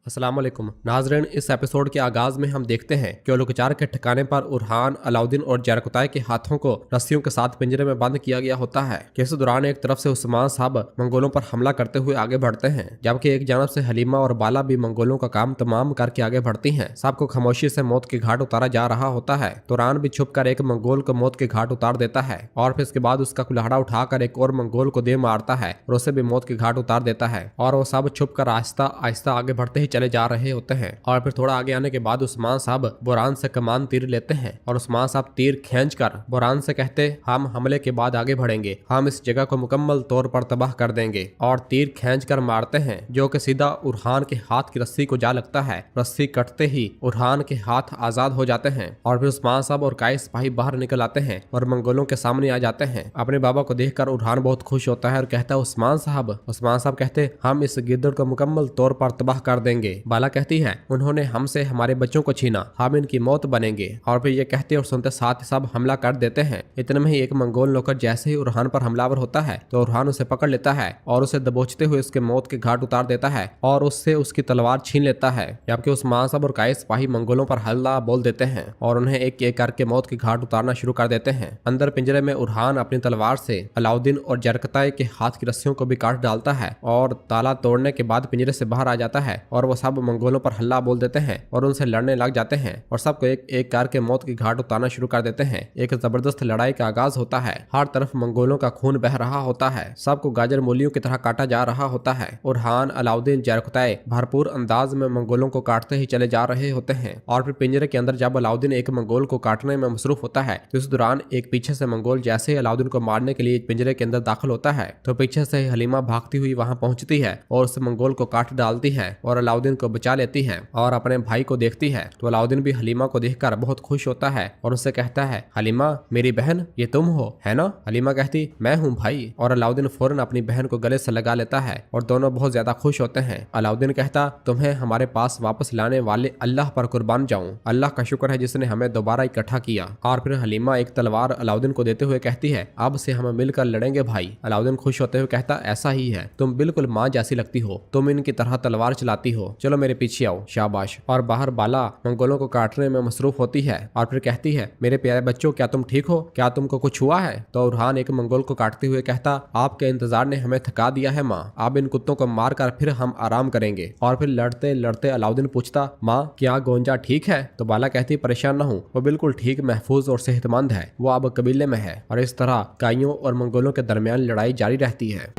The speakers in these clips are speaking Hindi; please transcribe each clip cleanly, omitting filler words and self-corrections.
अस्सलाम वालेकुम नाजरीन, इस एपिसोड के आगाज में हम देखते हैं कि ओलुकचार के ठिकाने पर उरहान, अलाउद्दीन और जरकुताई के हाथों को रस्सियों के साथ पिंजरे में बंद किया गया होता है कि इस दौरान एक तरफ से उस्मान साहब मंगोलों पर हमला करते हुए आगे बढ़ते हैं, जबकि एक जानब से हलीमा और बाला भी मंगोलों का काम तमाम करके आगे बढ़ती हैं। सबको खामोशी से मौत के घाट उतारा जा रहा होता है। तुरान भी छुप कर एक मंगोल को मौत के घाट उतार देता है और फिर इसके बाद उसका कुल्हाड़ा उठाकर एक और मंगोल को दे मारता है और उसे भी मौत के घाट उतार देता है और वो सब छुप कर आहिस्ता आहिस्ता आगे बढ़ते ही चले जा रहे होते हैं। और फिर थोड़ा आगे आने के बाद उस्मान साहब बुरान से कमान तीर लेते हैं और उस्मान साहब तीर खींचकर बुरान से कहते, हम हमले के बाद आगे बढ़ेंगे, हम इस जगह को मुकम्मल तौर पर तबाह कर देंगे, और तीर खींचकर मारते हैं जो कि सीधा उरहान के हाथ की रस्सी को जा लगता है। रस्सी कटते ही उरहान के हाथ आजाद हो जाते हैं और फिर उस्मान साहब और कई सिपाही बाहर निकल आते हैं और मंगोलों के सामने आ जाते हैं। अपने बाबा को देखकर उरहान बहुत खुश होता है और कहता है, उस्मान साहब कहते, हम इस गिद्दड़ को मुकम्मल तौर पर तबाह कर देंगे। बाला कहती है, उन्होंने हमसे हमारे बच्चों को छीना, हम इनकी मौत बनेंगे। और फिर ये कहते और सुनते साथ सब हमला कर देते हैं। इतने में ही एक मंगोल नौकर जैसे ही उरहान पर हमलावर होता है तो उरहान उसे पकड़ लेता है और उसे दबोचते हुए उसके मौत के घाट उतार देता है और उससे उसकी तलवार छीन लेता है। जबकि उस्मान साहब और कई सिपाही मंगोलों पर हल्ला बोल देते हैं और उन्हें एक एक करके मौत के घाट उतारना शुरू कर देते हैं। अंदर पिंजरे में उरहान अपनी तलवार से अलाउद्दीन और जरकताई के हाथ की रस्सियों को भी काट डालता है और ताला तोड़ने के बाद पिंजरे से बाहर आ जाता है और वो सब मंगोलों पर हल्ला बोल देते हैं और उनसे लड़ने लग जाते हैं और सबको एक एक करके मौत की घाट उतारना शुरू कर देते हैं। एक जबरदस्त लड़ाई का आगाज होता है। हर तरफ मंगोलों का खून बह रहा होता है, सबको गाजर मूलियों की तरह काटा जा रहा होता है। उरहान, अलाउद्दीन, जरकुताई भरपूर अंदाज में मंगोलों को काटते ही चले जा रहे होते हैं। और फिर पिंजरे के अंदर जब अलाउद्दीन एक मंगोल को काटने में मसरूफ होता है तो इस दौरान एक पीछे से मंगोल जैसे ही अलाउद्दीन को मारने के लिए पिंजरे के अंदर दाखिल होता है तो पीछे से हलीमा भागती हुई वहां पहुंचती है और उस मंगोल को काट डालती है और अलाउद्दीन को बचा लेती है और अपने भाई को देखती है तो अलाउद्दीन भी हलीमा को देखकर बहुत खुश होता है और उससे कहता है, हलीमा मेरी बहन, ये तुम हो है ना? हलीमा कहती, मैं हूँ भाई। और अलाउद्दीन फौरन अपनी बहन को गले से लगा लेता है और दोनों बहुत ज्यादा खुश होते हैं। अलाउद्दीन कहता, तुम्हें हमारे पास वापस लाने वाले अल्लाह पर कुर्बान जाऊं, अल्लाह का शुक्र है जिसने हमें दोबारा इकट्ठा किया। और फिर हलीमा एक तलवार अलाउद्दीन को देते हुए कहती है, अब से हम मिलकर लड़ेंगे भाई। अलाउद्दीन खुश होते हुए कहता, ऐसा ही है, तुम बिल्कुल माँ जैसी लगती हो, तुम इनकी तरह तलवार चलाती हो, चलो मेरे पीछे आओ, शाबाश। और बाहर बाला मंगोलों को काटने में मसरूफ होती है और फिर कहती है, मेरे प्यारे बच्चों, क्या तुम ठीक हो? क्या तुमको कुछ हुआ है? तो उरहान एक मंगोल को काटते हुए कहता, आपके इंतजार ने हमें थका दिया है माँ, अब इन कुत्तों को मार कर फिर हम आराम करेंगे। और फिर लड़ते लड़ते अलाउद्दीन पूछता, माँ क्या गोंजा ठीक है? तो बाला कहती, परेशान न हो, वो बिल्कुल ठीक, महफूज और सेहतमंद है, वो अब कबीले में है। और इस तरह काइयों और मंगोलों के दरमियान लड़ाई जारी रहती है।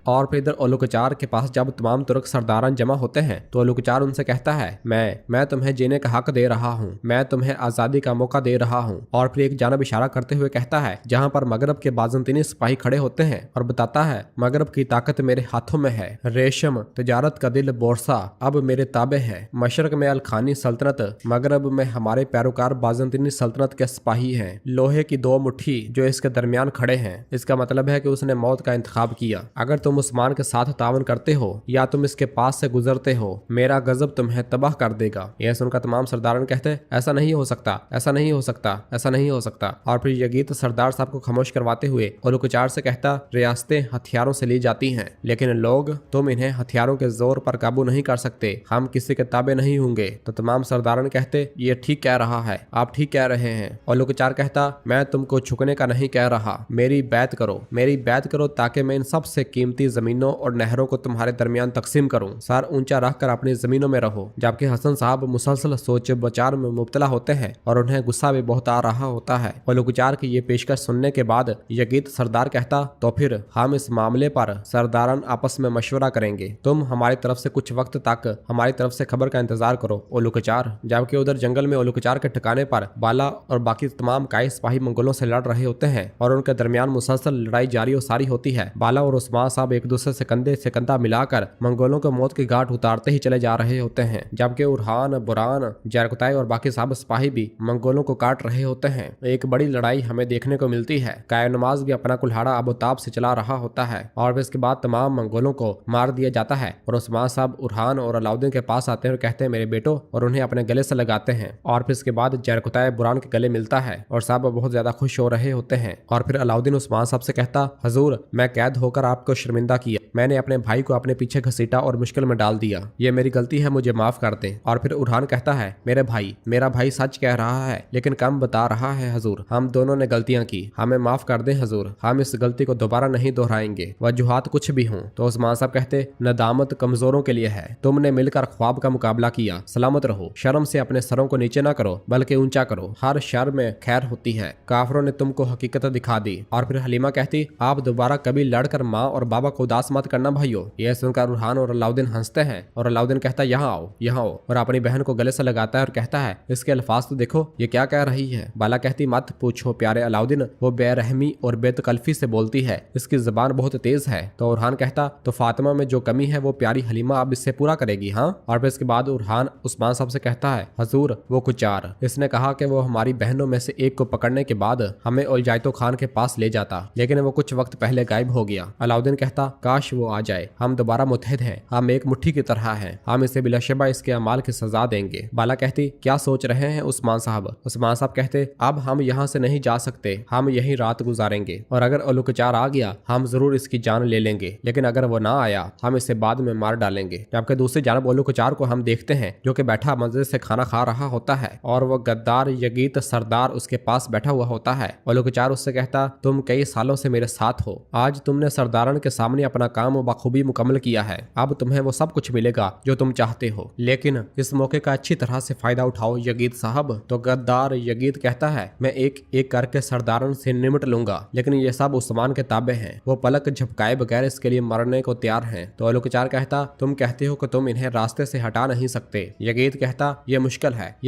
और फिर इधर ओलुकचार के पास जब तमाम तुर्क सरदारान जमा होते हैं तो ओलुकचार उनसे कहता है, मैं तुम्हें जीने का हक दे रहा हूँ, मैं तुम्हें आजादी का मौका दे रहा हूँ। और फिर एक जानब इशारा करते हुए कहता है जहाँ पर मगरब के बाजंतीनी सिपाही खड़े होते हैं और बताता है, मगरब की ताकत मेरे हाथों में है, रेशम तजारत का दिल बोरसा अब मेरे ताबे है, मशरक में अलखानी सल्तनत, मगरब में हमारे पैरोकार बाजंतीनी सल्तनत के सिपाही हैं, लोहे की दो मुट्ठी जो इसके दरमियान खड़े हैं। इसका मतलब है कि उसने मौत का इंतखाब किया। अगर तुम उस्मान के साथ तावन करते हो या तुम इसके पास से गुजरते हो, मेरा गजब तुम्हें तबाह कर देगा। यह सुनकर तमाम सरदार कहते, ऐसा नहीं हो सकता, ऐसा नहीं हो सकता, ऐसा नहीं हो सकता। और फिर यगीत सरदार साहब को खामोश करवाते हुए ओलुकचार से कहता, रियासतें हथियारों से ली जाती हैं, लेकिन लोग, तुम इन्हें हथियारों के जोर पर काबू नहीं कर सकते, हम किसी के ताबे नहीं होंगे। तो तमाम सरदार कहते, ये ठीक कह रहा है, आप ठीक कह रहे हैं। ओलुकचार कहता, मैं तुमको झुकने का नहीं कह रहा, मेरी बैत करो, मेरी बैत करो, ताकि मैं इन सबसे कीमती जमीनों और नहरों को तुम्हारे दरमियान तकसीम करूं। सर ऊंचा रखकर अपनी जमीनों में रहो। जबकि हसन साहब मुसलसल सोच विचार में मुब्तला होते हैं और उन्हें गुस्सा भी बहुत आ रहा होता है। ओलुकचार की ये पेशकश सुनने के बाद यगीत सरदार कहता, तो फिर हम इस मामले पर सरदारान आपस में मशवरा करेंगे, तुम हमारी तरफ से कुछ वक्त तक हमारी तरफ से खबर का इंतजार करो ओलुकचार। जबकि उधर जंगल में ओलुकचार के ठिकाने पर बाला और बाकी तमाम काई सिपाही मंगोलों से लड़ रहे होते हैं और उनके दरमियान मुसलसल लड़ाई जारी और सारी होती है। बाला और उस्मान साहब एक दूसरे से कंधे से कंधा मिलाकर मंगोलों को मौत के घाट उतारते ही चले जा रहे होते हैं। जबकि उरहान, बुरान, जरकुताई और बाकी सब सिपाही भी मंगोलों को काट रहे होते हैं। एक बड़ी लड़ाई हमें देखने को मिलती है। कायनमाज भी अपना कुल्हाड़ा अबोताब से चला रहा होता है और फिर इसके बाद तमाम मंगोलों को मार दिया जाता है और उस्मान साहब उरहान और अलाउद्दीन के पास आते हैं और कहते हैं, मेरे बेटो, और उन्हें अपने गले से लगाते हैं। और फिर इसके बाद जरकुताई बुरान के गले मिलता है और सब बहुत ज्यादा खुश हो रहे होते हैं। और फिर अलाउद्दीन उस्मान साहब से कहता, हजूर, मैं कैद होकर आपको शर्मिंदा किया। मैंने अपने भाई को अपने पीछे घसीटा और मुश्किल में डाल दिया। ये मेरी गलती है, मुझे माफ कर दें। और फिर उरहान कहता है, मेरा भाई सच कह रहा है लेकिन कम बता रहा है हजूर। हम दोनों ने गलतियां की, हमें माफ कर दें हजूर। हम इस गलती को दोबारा नहीं दोहराएंगे, वजूहात कुछ भी हों। तो उस्मान साहब कहते, नदामत कमजोरों के लिए है। तुमने मिलकर ख्वाब का मुकाबला किया, सलामत रहो। शर्म से अपने सरों को नीचे ना करो बल्कि ऊंचा करो। हर शर में खैर होती है। काफरों ने तुमको हकीकत दिखा दी। और फिर हलीमा कहती, आप दोबारा कभी लड़कर माँ और बाबा को उदास मत करना भाइयों। यह सुनकर रुहान और अलाउद्दीन हंसते हैं और अलाउद्दीन कहता है, यहाँ आओ यहाँ आओ, और अपनी बहन को गले से लगाता है और कहता है, इसके अल्फाज तो देखो, ये क्या कह रही है। बाला कहती, मत पूछो प्यारे अलाउद्दीन, वो बेरहमी और बेतकल्फी से बोलती है, इसकी जबान बहुत तेज है। तो उरहान कहता, तो फातिमा में जो कमी है वो प्यारी हलीमा अब इससे पूरा करेगी। हाँ। और फिर इसके बाद उरहान उस्मान साहब से कहता है, हजूर वो कुचार, इसने कहा कि वो हमारी बहनों में से एक को पकड़ने के बाद हमें उलजायतो खान के पास ले जाता, लेकिन वो कुछ वक्त पहले गायब हो गया। अलाउद्दीन कहता, काश वो आ जाए, हम दोबारा मुत्तहिद हैं, हम एक मुट्ठी की तरह हैं, हम इसे बिलाशबा इसके अमाल की सजा देंगे। बाला कहती, क्या सोच रहे हैं उस्मान साहब। उस्मान साहब कहते, अब हम यहाँ से नहीं जा सकते, हम यहीं रात गुजारेंगे, और अगर उलुकचार आ गया हम जरूर इसकी जान ले लेंगे, लेकिन अगर वो ना आया हम इसे बाद में मार डालेंगे। जबकि दूसरी जानब उलुकचार को हम देखते हैं जो कि बैठा मजे से खाना खा रहा होता है और वो गद्दार यगीत सरदार उसके पास बैठा हुआ होता है। उलुकचार उससे कहता, तुम कई सालों से मेरे साथ हो, आज तुमने सरदारन के सामने अपना काम बखूबी मुकम्मल किया है, अब तुम्हें वो सब कुछ मिलेगा जो तुम चाहते हो, लेकिन इस मौके का अच्छी तरह से फायदा उठाओ यगीत साहब। तो गद्दार यगीत कहता है, मैं एक एक करके सरदारन से निमट लूंगा, लेकिन ये सब उस्मान के ताबे हैं, वो पलक झपकाए बगैर इसके लिए मरने को तैयार हैं। तो उलुकचार कहता, तुम कहते हो कि तुम इन्हें रास्ते से हटा नहीं सकते। यगीत कहता, ये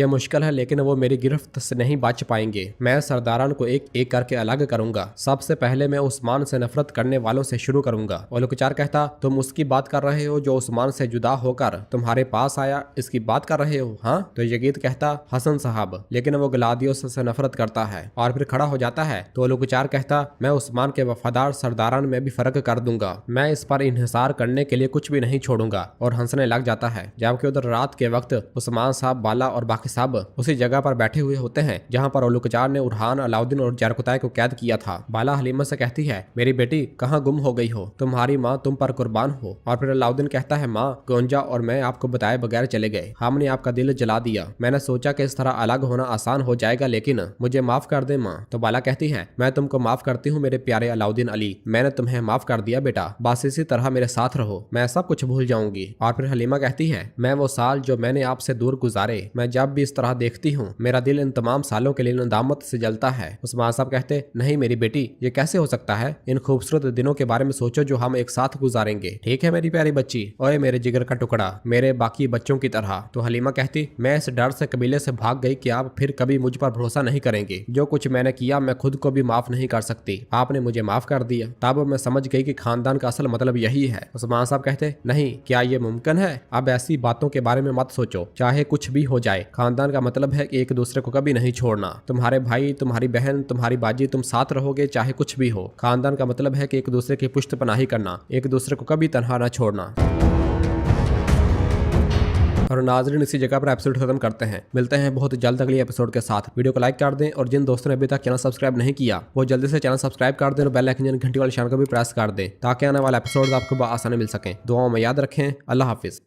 मुश्किल है, लेकिन वो मेरी गिरफ्त से नहीं बच पाएंगे। मैं सरदारन को एक एक करके अलग करूंगा। सबसे पहले मैं उस्मान से नफरत करने वालों से शुरू करूंगा। उलुकचार कहता, तुम उसकी बात कर रहे हो जो उस्मान से जुदा होकर तुम्हारे पास आया, इसकी बात कर रहे हो। हाँ। तो यगीत कहता, हसन साहब, लेकिन वो ग्लादियोस से नफरत करता है। और फिर खड़ा हो जाता है। तो उलुकचार कहता, मैं उस्मान के वफादार सरदारन में भी फर्क कर दूंगा, मैं इस पर इन्हिसार करने के लिए कुछ भी नहीं छोड़ूंगा, और हंसने लग जाता है। जबकि उधर रात के वक्त उस्मान साहब, बाला और बाकी साहब उसी जगह पर बैठे हुए होते हैं जहाँ पर उलुकचार ने उरहान, अलाउद्दीन और जरकुताई को कैद किया था। बाला हलीमा से कहती है, मेरी बेटी कहाँ गुम हो गई हो, तुम्हारी माँ तुम पर कुर्बान हो। और फिर अलाउद्दीन कहता है, माँ गोंजा और मैं आपको बताए बगैर चले गए, हमने आपका दिल जला दिया, मैंने सोचा कि इस तरह अलग होना आसान हो जाएगा, लेकिन मुझे माफ कर दे माँ। तो बाला कहती है, मैं तुमको माफ करती हूँ मेरे प्यारे अलाउद्दीन अली, मैंने तुम्हें माफ कर दिया बेटा, बस इसी तरह मेरे साथ रहो, मैं सब कुछ भूल जाऊंगी। और फिर हलीमा कहती है, मैं वो साल जो मैंने आपसे दूर गुजारे, मैं जब भी इस तरह देखती हूँ मेरा दिल इन तमाम सालों के लिए नदामत से जलता है। उस्मान साहब कहते, नहीं मेरी बेटी, ये कैसे हो सकता है, इन खूबसूरत दिनों के बारे में सोचो जो हम एक साथ गुजारेंगे, ठीक है मेरी प्यारी बच्ची, ओए मेरे जिगर का टुकड़ा, मेरे बाकी बच्चों की तरह। तो हलीमा कहती, मैं इस डर से कबीले से भाग गई कि आप फिर कभी मुझ पर भरोसा नहीं करेंगे, जो कुछ मैंने किया मैं खुद को भी माफ नहीं कर सकती, आपने मुझे माफ कर दिया। तब मैं समझ गई कि खानदान का असल मतलब यही है। उस्मान साहब कहते, नहीं, क्या ये मुमकिन है, अब ऐसी बातों के बारे में मत सोचो, चाहे कुछ भी हो जाए, खानदान का मतलब है कि एक दूसरे को कभी नहीं छोड़ना, तुम्हारे भाई, तुम्हारी बहन, तुम्हारी बाजी, तुम साथ रहोगे चाहे कुछ भी हो। खानदान का मतलब है कि एक दूसरे की पुश्त पनाही करना, एक दूसरे को कभी तनहा न छोड़ना। और नाज़रीन, इसी जगह पर एपिसोड खत्म करते हैं, मिलते हैं बहुत जल्द अगली एपिसोड के साथ। वीडियो को लाइक कर दें और जिन दोस्तों ने अभी तक चैनल सब्सक्राइब नहीं किया वो जल्दी से चैनल सब्सक्राइब कर दें और बेल आइकन घंटी वाले निशान को भी प्रेस कर दें ताकि आने वाला एपिसोड आपको आसानी मिल सके। दुआओं में याद रखें। अल्लाह हाफिज।